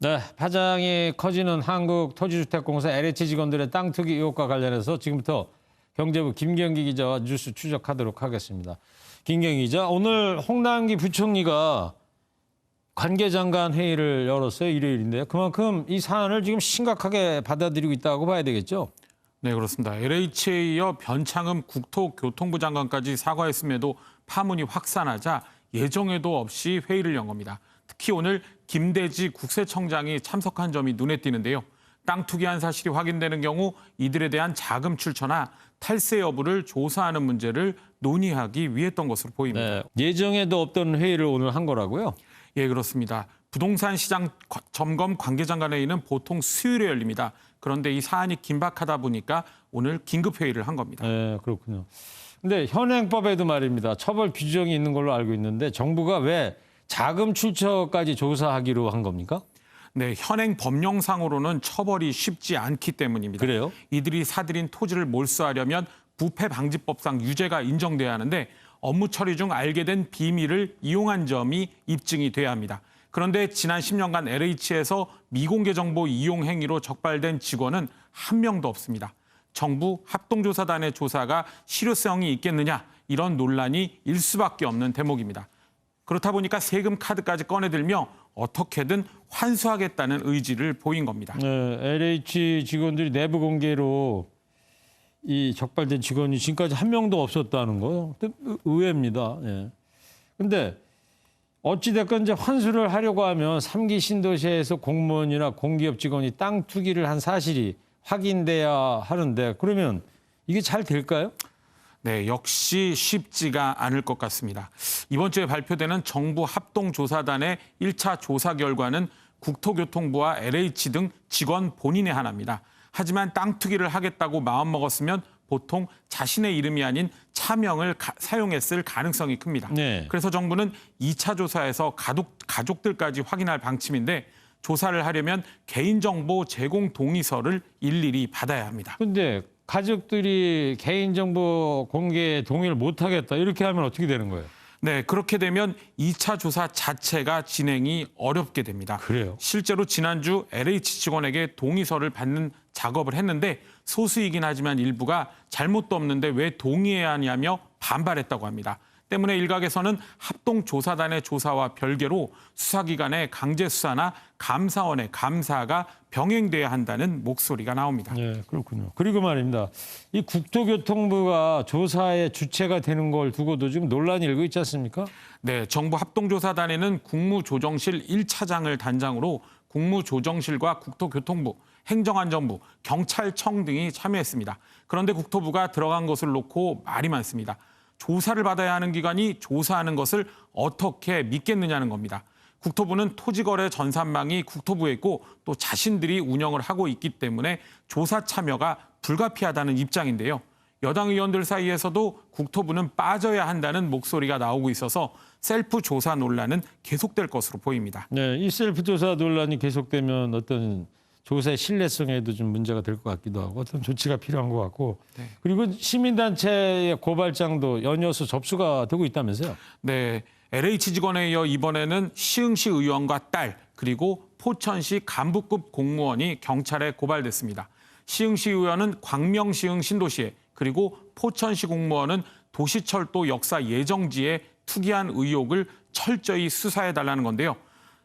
네, 파장이 커지는 한국토지주택공사 LH 직원들의 땅 투기 의혹과 관련해서 지금부터 경제부 김경기 기자와 뉴스 추적하도록 하겠습니다. 김경기 기자, 오늘 홍남기 부총리가 관계장관 회의를 열었어요. 일요일인데 그만큼 이 사안을 지금 심각하게 받아들이고 있다고 봐야 되겠죠? 네, 그렇습니다. LH에 이어 변창흠 국토교통부 장관까지 사과했음에도 파문이 확산하자 예정에도 없이 회의를 연 겁니다. 특히 오늘 김대지 국세청장이 참석한 점이 눈에 띄는데요. 땅 투기한 사실이 확인되는 경우 이들에 대한 자금 출처나 탈세 여부를 조사하는 문제를 논의하기 위했던 것으로 보입니다. 네, 예정에도 없던 회의를 오늘 한 거라고요? 예, 그렇습니다. 부동산 시장 점검 관계장관 회의는 보통 수요일에 열립니다. 그런데 이 사안이 긴박하다 보니까 오늘 긴급 회의를 한 겁니다. 네, 그렇군요. 근데 현행법에도 말입니다. 처벌 규정이 있는 걸로 알고 있는데 정부가 왜 자금 출처까지 조사하기로 한 겁니까? 네, 현행 법령상으로는 처벌이 쉽지 않기 때문입니다. 그래요? 이들이 사들인 토지를 몰수하려면 부패방지법상 유죄가 인정돼야 하는데 업무 처리 중 알게 된 비밀을 이용한 점이 입증이 돼야 합니다. 그런데 지난 10년간 LH에서 미공개 정보 이용 행위로 적발된 직원은 한 명도 없습니다. 정부 합동조사단의 조사가 실효성이 있겠느냐, 이런 논란이 일 수밖에 없는 대목입니다. 그렇다 보니까 세금 카드까지 꺼내들며 어떻게든 환수하겠다는 의지를 보인 겁니다. 네, LH 직원들이 내부 공개로 이 적발된 직원이 지금까지 한 명도 없었다는 거 의외입니다. 예. 근데 어찌됐건 이제 환수를 하려고 하면 3기 신도시에서 공무원이나 공기업 직원이 땅 투기를 한 사실이 확인돼야 하는데 그러면 이게 잘 될까요? 네, 역시 쉽지가 않을 것 같습니다. 이번 주에 발표되는 정부 합동조사단의 1차 조사 결과는 국토교통부와 LH 등 직원 본인의 하나입니다. 하지만 땅 투기를 하겠다고 마음먹었으면 보통 자신의 이름이 아닌 차명을 사용했을 가능성이 큽니다. 네. 그래서 정부는 2차 조사에서 가족들까지 확인할 방침인데 조사를 하려면 개인정보 제공 동의서를 일일이 받아야 합니다. 근데 가족들이 개인정보 공개 동의를 못하겠다 이렇게 하면 어떻게 되는 거예요? 네, 그렇게 되면 2차 조사 자체가 진행이 어렵게 됩니다. 그래요? 실제로 지난주 LH 직원에게 동의서를 받는 작업을 했는데 소수이긴 하지만 일부가 잘못도 없는데 왜 동의해야 하냐며 반발했다고 합니다. 때문에 일각에서는 합동조사단의 조사와 별개로 수사기관의 강제수사나 감사원의 감사가 병행돼야 한다는 목소리가 나옵니다. 네, 그렇군요. 그리고 말입니다. 이 국토교통부가 조사의 주체가 되는 걸 두고도 지금 논란이 일고 있지 않습니까? 네, 정부 합동조사단에는 국무조정실 1차장을 단장으로 국무조정실과 국토교통부, 행정안전부, 경찰청 등이 참여했습니다. 그런데 국토부가 들어간 것을 놓고 말이 많습니다. 조사를 받아야 하는 기관이 조사하는 것을 어떻게 믿겠느냐는 겁니다. 국토부는 토지거래 전산망이 국토부에 있고 또 자신들이 운영을 하고 있기 때문에 조사 참여가 불가피하다는 입장인데요. 여당 의원들 사이에서도 국토부는 빠져야 한다는 목소리가 나오고 있어서 셀프 조사 논란은 계속될 것으로 보입니다. 네, 이 셀프 조사 논란이 계속되면 어떤 조사의 신뢰성에도 좀 문제가 될 것 같기도 하고 어떤 조치가 필요한 것 같고 네. 그리고 시민단체의 고발장도 연이어서 접수가 되고 있다면서요? 네, LH 직원에 이어 이번에는 시흥시 의원과 딸 그리고 포천시 간부급 공무원이 경찰에 고발됐습니다. 시흥시 의원은 광명시흥 신도시에 그리고 포천시 공무원은 도시철도 역사 예정지에 투기한 의혹을 철저히 수사해달라는 건데요.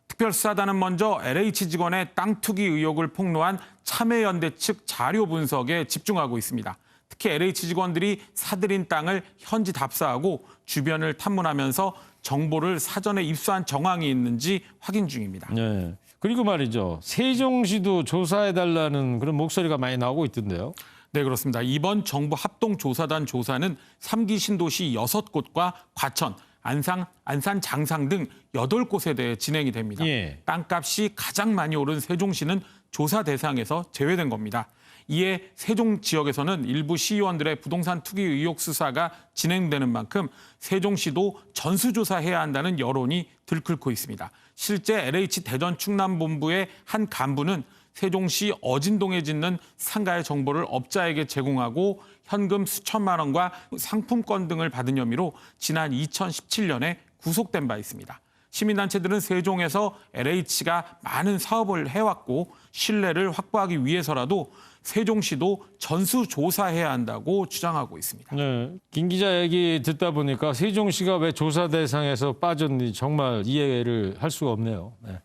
특별수사단은 먼저 LH 직원의 땅 투기 의혹을 폭로한 참여연대 측 자료 분석에 집중하고 있습니다. 특히 LH 직원들이 사들인 땅을 현지 답사하고 주변을 탐문하면서 정보를 사전에 입수한 정황이 있는지 확인 중입니다. 네. 그리고 말이죠. 세종시도 조사해달라는 그런 목소리가 많이 나오고 있던데요. 네, 그렇습니다. 이번 정부 합동조사단 조사는 3기 신도시 6곳과 과천, 안산, 장상 등 8곳에 대해 진행이 됩니다. 예. 땅값이 가장 많이 오른 세종시는 조사 대상에서 제외된 겁니다. 이에 세종 지역에서는 일부 시의원들의 부동산 투기 의혹 수사가 진행되는 만큼 세종시도 전수조사해야 한다는 여론이 들끓고 있습니다. 실제 LH 대전 충남본부의 한 간부는 세종시 어진동에 짓는 상가의 정보를 업자에게 제공하고 현금 수천만 원과 상품권 등을 받은 혐의로 지난 2017년에 구속된 바 있습니다. 시민단체들은 세종에서 LH가 많은 사업을 해왔고 신뢰를 확보하기 위해서라도 세종시도 전수조사해야 한다고 주장하고 있습니다. 네, 김 기자 얘기 듣다 보니까 세종시가 왜 조사 대상에서 빠졌는지 정말 이해를 할 수가 없네요. 네.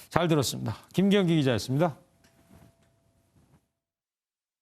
잘 들었습니다. 김경기 기자였습니다.